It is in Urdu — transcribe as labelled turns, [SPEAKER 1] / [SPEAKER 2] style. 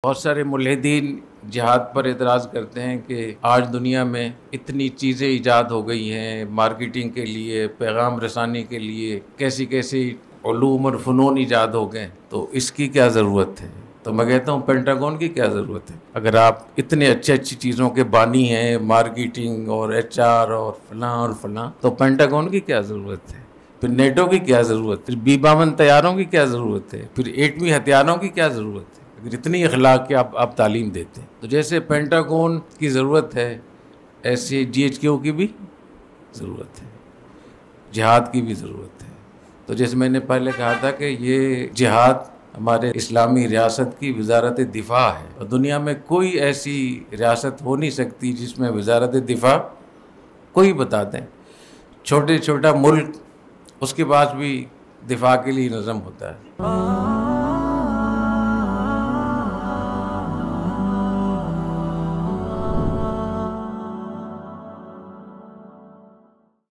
[SPEAKER 1] بہت سارے ملحدین جہاد پر اعتراض کرتے ہیں کہ آج دنیا میں اتنی چیزیں ایجاد ہو گئی ہیں مارکیٹنگ کے لیے، پیغام رسانی کے لیے، کیسی کیسی علوم اور فنون ایجاد ہو گئے، تو اس کی کیا ضرورت ہے؟ تو میں کہتا ہوں پینٹاگون کی کیا ضرورت ہے؟ اگر آپ اتنے اچھی چیزوں کے بانی ہیں، مارکیٹنگ اور ایچ آر اور فلاں، تو پینٹاگون کی کیا ضرورت ہے؟ پھر نیٹو کی کیا ضرورت ہے؟ پھر B-52 طیاروں کی کیا ضرورت ہے؟ پھر ایٹمی ہتھیاروں کی کیا ضرورت ہے؟ اگر اتنی اخلاق کی آپ تعلیم دیتے ہیں تو جیسے پینٹاگون کی ضرورت ہے، ایسے GHQ کی بھی ضرورت ہے، جہاد کی بھی ضرورت ہے۔ تو جیسے میں نے پہلے کہا تھا کہ یہ جہاد ہمارے اسلامی ریاست کی وزارت دفاع ہے، اور دنیا میں کوئی ایسی ریاست ہو نہیں سکتی جس میں وزارت دفاع کوئی بتا دیں، چھوٹا ملک، اس کے پاس بھی دفاع کے لیے نظم ہوتا ہے۔